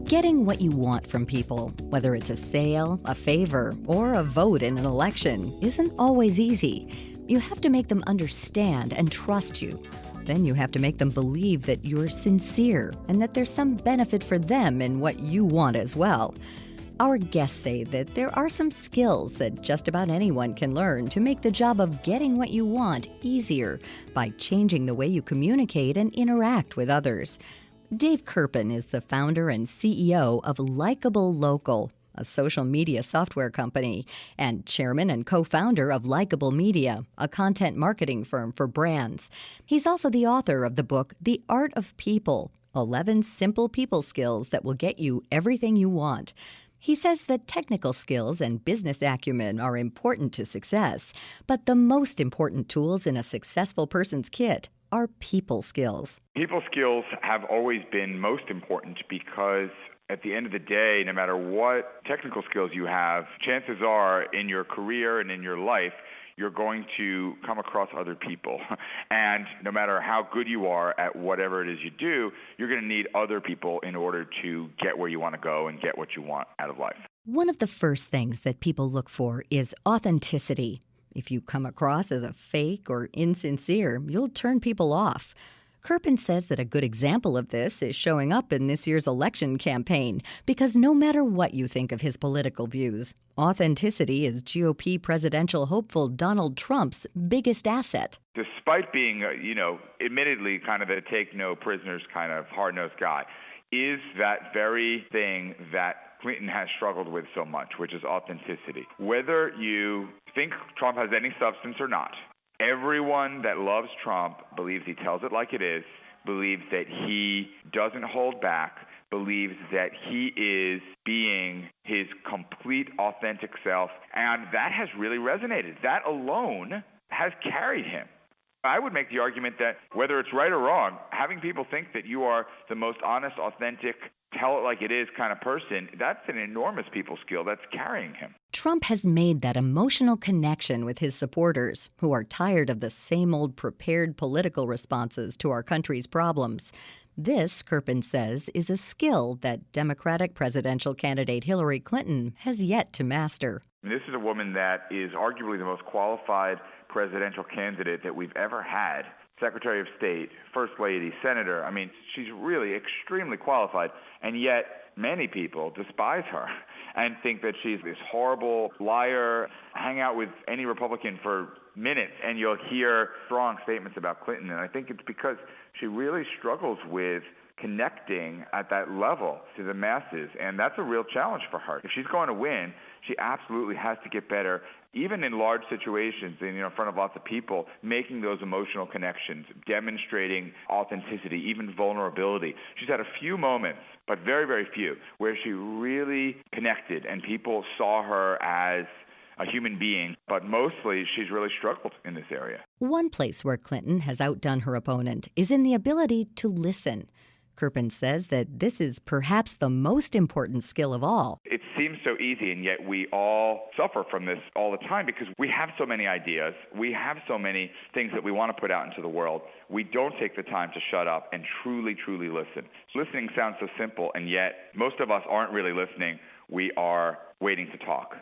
Getting what you want from people, whether it's a sale, a favor, or a vote in an election, isn't always easy. You have to make them understand and trust you. Then you have to make them believe that you're sincere and that there's some benefit for them in what you want as well. Our guests say that there are some skills that just about anyone can learn to make the job of getting what you want easier by changing the way you communicate and interact with others. Dave Kerpen is the founder and CEO of Likeable Local, a social media software company, and chairman and co-founder of Likeable Media, a content marketing firm for brands. He's also the author of the book, The Art of People, 11 Simple People Skills That Will Get You Everything You Want. He says that technical skills and business acumen are important to success, but the most important tools in a successful person's kit are people skills. People skills have always been most important because at the end of the day, no matter what technical skills you have, chances are in your career and in your life, you're going to come across other people. And no matter how good you are at whatever it is you do, you're going to need other people in order to get where you want to go and get what you want out of life. One of the first things that people look for is authenticity. If you come across as a fake or insincere, you'll turn people off. Kerpen says that a good example of this is showing up in this year's election campaign, because no matter what you think of his political views, authenticity is GOP presidential hopeful Donald Trump's biggest asset. Despite being, admittedly kind of a take-no-prisoners kind of hard-nosed guy, is that very thing that Clinton has struggled with so much, which is authenticity. Whether you think Trump has any substance or not, everyone that loves Trump believes he tells it like it is, believes that he doesn't hold back, believes that he is being his complete authentic self, and that has really resonated. That alone has carried him. I would make the argument that whether it's right or wrong, having people think that you are the most honest, authentic, tell it like it is kind of person, that's an enormous people skill that's carrying him. Trump has made that emotional connection with his supporters, who are tired of the same old prepared political responses to our country's problems. This, Kerpen says, is a skill that Democratic presidential candidate Hillary Clinton has yet to master. This is a woman that is arguably the most qualified presidential candidate that we've ever had. Secretary of State, First Lady, Senator. I mean, she's really extremely qualified, and yet many people despise her and think that she's this horrible liar. Hang out with any Republican for minutes, and you'll hear strong statements about Clinton, and I think it's because she really struggles with connecting at that level to the masses, and that's a real challenge for her. If she's going to win, she absolutely has to get better, even in large situations, in front of lots of people, making those emotional connections, demonstrating authenticity, even vulnerability. She's had a few moments, but very, very few, where she really connected and people saw her as a human being, but mostly she's really struggled in this area. One place where Clinton has outdone her opponent is in the ability to listen. Kerpen says that this is perhaps the most important skill of all. It seems so easy, and yet we all suffer from this all the time because we have so many ideas. We have so many things that we want to put out into the world. We don't take the time to shut up and truly, truly listen. Listening sounds so simple, and yet most of us aren't really listening. We are waiting to talk.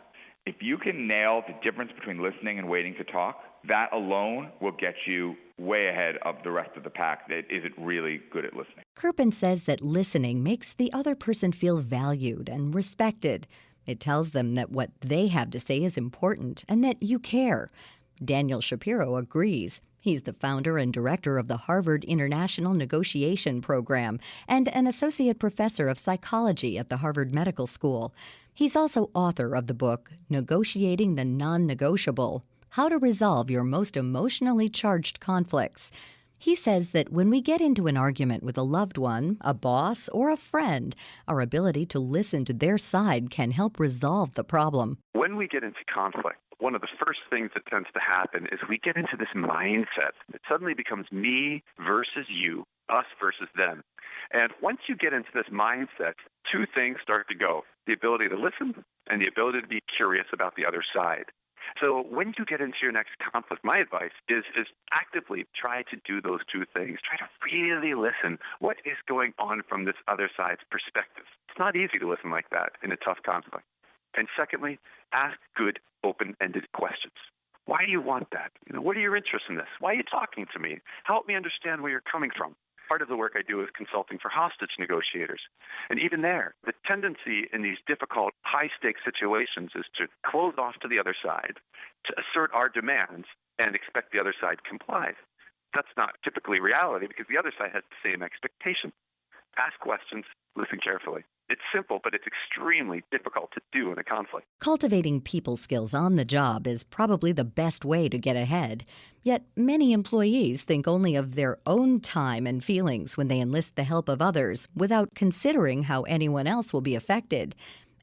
If you can nail the difference between listening and waiting to talk, that alone will get you way ahead of the rest of the pack that isn't really good at listening. Kerpen says that listening makes the other person feel valued and respected. It tells them that what they have to say is important and that you care. Daniel Shapiro agrees. He's the founder and director of the Harvard International Negotiation Program and an associate professor of psychology at the Harvard Medical School. He's also author of the book, Negotiating the Non-Negotiable: How to Resolve Your Most Emotionally Charged Conflicts. He says that when we get into an argument with a loved one, a boss, or a friend, our ability to listen to their side can help resolve the problem. When we get into conflict, one of the first things that tends to happen is we get into this mindset. It suddenly becomes me versus you, us versus them. And once you get into this mindset, two things start to go: the ability to listen and the ability to be curious about the other side. So when you get into your next conflict, my advice is actively try to do those two things. Try to really listen. What is going on from this other side's perspective? It's not easy to listen like that in a tough conflict. And secondly, ask good, open-ended questions. Why do you want that? What are your interests in this? Why are you talking to me? Help me understand where you're coming from. Part of the work I do is consulting for hostage negotiators. And even there, the tendency in these difficult, high-stakes situations is to close off to the other side, to assert our demands, and expect the other side complies. That's not typically reality because the other side has the same expectation. Ask questions, listen carefully. It's simple, but it's extremely difficult to do in a conflict. Cultivating people skills on the job is probably the best way to get ahead. Yet many employees think only of their own time and feelings when they enlist the help of others without considering how anyone else will be affected.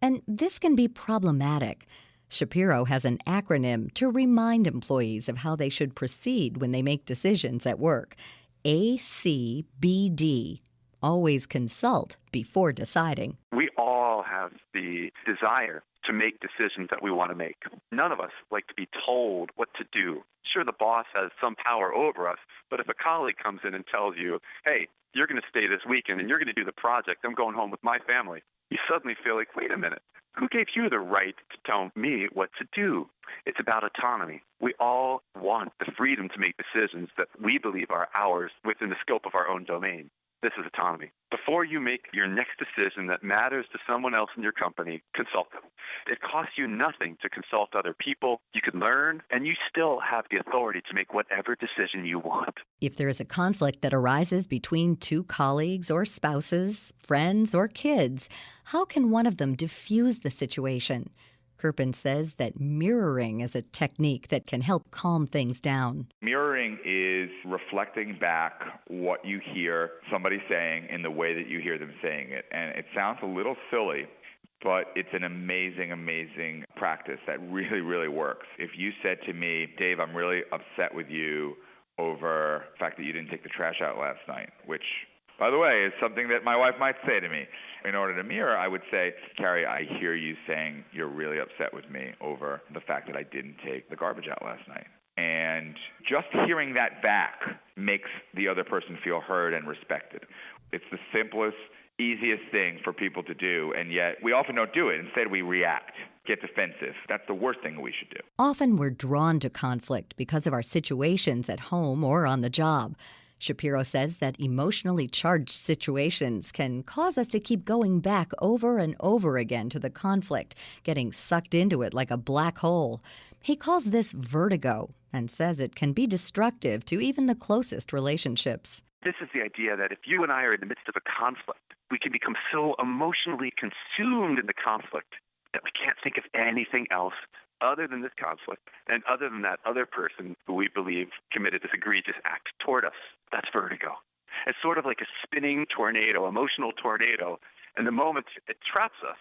And this can be problematic. Shapiro has an acronym to remind employees of how they should proceed when they make decisions at work. ACBD. Always consult before deciding. We all have the desire to make decisions that we want to make. None of us like to be told what to do. Sure, the boss has some power over us, but if a colleague comes in and tells you, hey, you're going to stay this weekend and you're going to do the project, I'm going home with my family, you suddenly feel like, wait a minute, who gave you the right to tell me what to do? It's about autonomy. We all want the freedom to make decisions that we believe are ours within the scope of our own domain. This is autonomy. Before you make your next decision that matters to someone else in your company, consult them. It costs you nothing to consult other people. You can learn, and you still have the authority to make whatever decision you want. If there is a conflict that arises between two colleagues or spouses, friends or kids, how can one of them diffuse the situation? Kirpin says that mirroring is a technique that can help calm things down. Mirroring is reflecting back what you hear somebody saying in the way that you hear them saying it. And it sounds a little silly, but it's an amazing, amazing practice that really, really works. If you said to me, Dave, I'm really upset with you over the fact that you didn't take the trash out last night, which, by the way, is something that my wife might say to me. In order to mirror, I would say, Carrie, I hear you saying you're really upset with me over the fact that I didn't take the garbage out last night. And just hearing that back makes the other person feel heard and respected. It's the simplest, easiest thing for people to do, and yet we often don't do it. Instead, we react, get defensive. That's the worst thing we should do. Often we're drawn to conflict because of our situations at home or on the job. Shapiro says that emotionally charged situations can cause us to keep going back over and over again to the conflict, getting sucked into it like a black hole. He calls this vertigo and says it can be destructive to even the closest relationships. This is the idea that if you and I are in the midst of a conflict, we can become so emotionally consumed in the conflict that we can't think of anything else other than this conflict, and other than that other person who we believe committed this egregious act toward us. That's vertigo. It's sort of like a spinning tornado, emotional tornado, and the moment it traps us,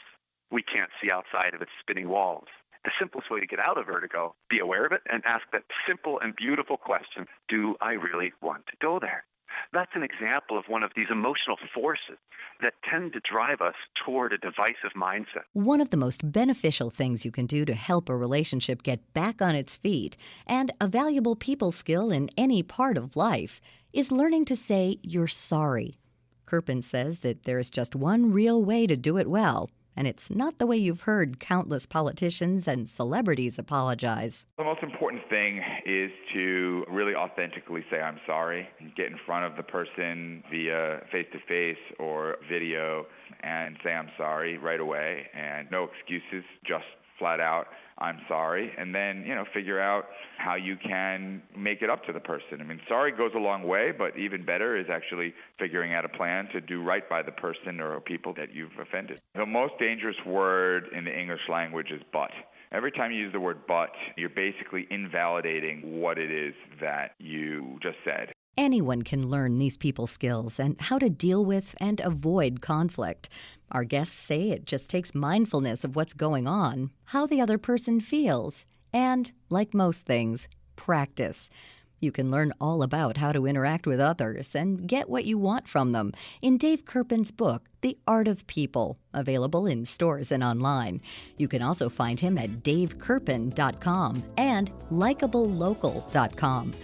we can't see outside of its spinning walls. The simplest way to get out of vertigo, be aware of it and ask that simple and beautiful question, do I really want to go there? That's an example of one of these emotional forces that tend to drive us toward a divisive mindset. One of the most beneficial things you can do to help a relationship get back on its feet, and a valuable people skill in any part of life, is learning to say you're sorry. Kirpin says that there is just one real way to do it well, and it's not the way you've heard countless politicians and celebrities apologize. The most important thing is to really authentically say I'm sorry, and get in front of the person via face-to-face or video and say I'm sorry right away, and no excuses, just flat out, I'm sorry, and then, figure out how you can make it up to the person. I mean, sorry goes a long way, but even better is actually figuring out a plan to do right by the person or people that you've offended. The most dangerous word in the English language is but. Every time you use the word but, you're basically invalidating what it is that you just said. Anyone can learn these people skills and how to deal with and avoid conflict. Our guests say it just takes mindfulness of what's going on, how the other person feels, and, like most things, practice. You can learn all about how to interact with others and get what you want from them in Dave Kirpin's book, The Art of People, available in stores and online. You can also find him at davekirpin.com and likablelocal.com.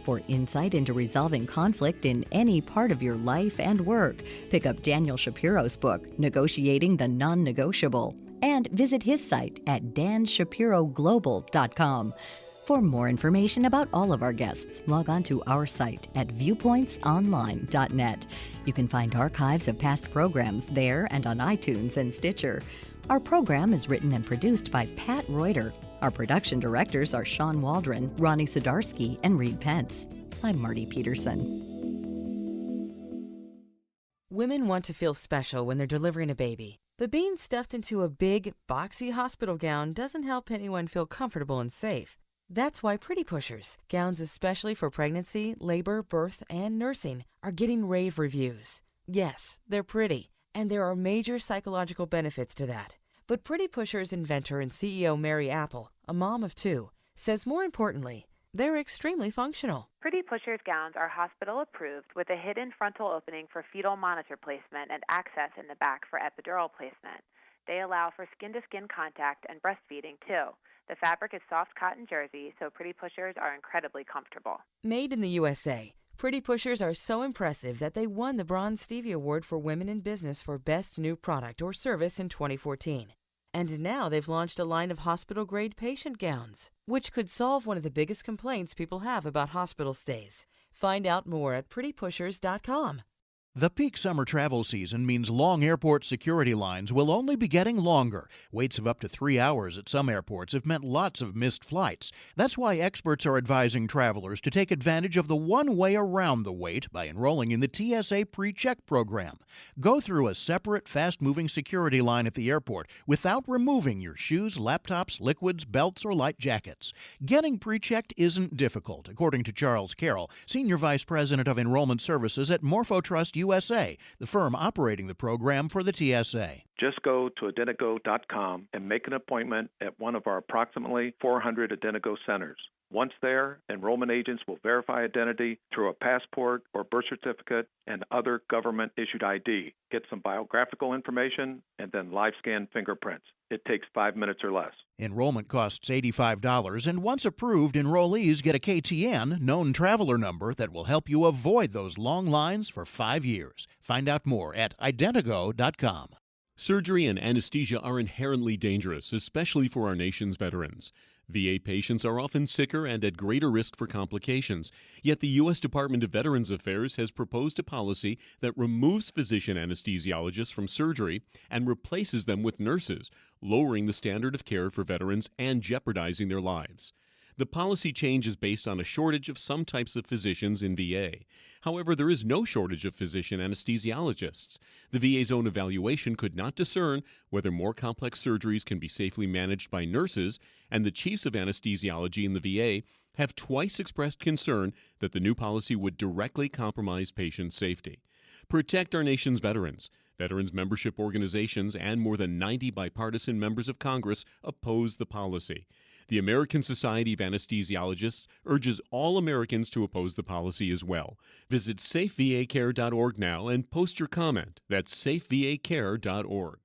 For insight into resolving conflict in any part of your life and work, pick up Daniel Shapiro's book, Negotiating the Non-Negotiable, and visit his site at danshapiroglobal.com. For more information about all of our guests, log on to our site at viewpointsonline.net. You can find archives of past programs there and on iTunes and Stitcher. Our program is written and produced by Pat Reuter. Our production directors are Sean Waldron, Ronnie Sudarski, and Reed Pence. I'm Marty Peterson. Women want to feel special when they're delivering a baby, but being stuffed into a big, boxy hospital gown doesn't help anyone feel comfortable and safe. That's why Pretty Pushers, gowns especially for pregnancy, labor, birth, and nursing, are getting rave reviews. Yes, they're pretty, and there are major psychological benefits to that. But Pretty Pushers inventor and CEO Mary Apple, a mom of two, says more importantly, they're extremely functional. Pretty Pushers gowns are hospital approved with a hidden frontal opening for fetal monitor placement and access in the back for epidural placement. They allow for skin-to-skin contact and breastfeeding too. The fabric is soft cotton jersey, so Pretty Pushers are incredibly comfortable. Made in the USA, Pretty Pushers are so impressive that they won the Bronze Stevie Award for Women in Business for Best New Product or Service in 2014. And now they've launched a line of hospital-grade patient gowns, which could solve one of the biggest complaints people have about hospital stays. Find out more at prettypushers.com. The peak summer travel season means long airport security lines will only be getting longer. Waits of up to 3 hours at some airports have meant lots of missed flights. That's why experts are advising travelers to take advantage of the one way around the wait by enrolling in the TSA PreCheck program. Go through a separate, fast-moving security line at the airport without removing your shoes, laptops, liquids, belts, or light jackets. Getting pre-checked isn't difficult, according to Charles Carroll, Senior Vice President of Enrollment Services at Morphotrust USA, the firm operating the program for the TSA. Just go to identigo.com and make an appointment at one of our approximately 400 Identigo centers. Once there, enrollment agents will verify identity through a passport or birth certificate and other government-issued ID. Get some biographical information and then live scan fingerprints. It takes 5 minutes or less. Enrollment costs $85, and once approved, enrollees get a KTN, known traveler number, that will help you avoid those long lines for 5 years. Find out more at identigo.com. Surgery and anesthesia are inherently dangerous, especially for our nation's veterans. VA patients are often sicker and at greater risk for complications. Yet the U.S. Department of Veterans Affairs has proposed a policy that removes physician anesthesiologists from surgery and replaces them with nurses, lowering the standard of care for veterans and jeopardizing their lives. The policy change is based on a shortage of some types of physicians in VA. However, there is no shortage of physician anesthesiologists. The VA's own evaluation could not discern whether more complex surgeries can be safely managed by nurses, and the chiefs of anesthesiology in the VA have twice expressed concern that the new policy would directly compromise patient safety. Protect our nation's veterans. Veterans membership organizations and more than 90 bipartisan members of Congress oppose the policy. The American Society of Anesthesiologists urges all Americans to oppose the policy as well. Visit safevacare.org now and post your comment. That's safevacare.org.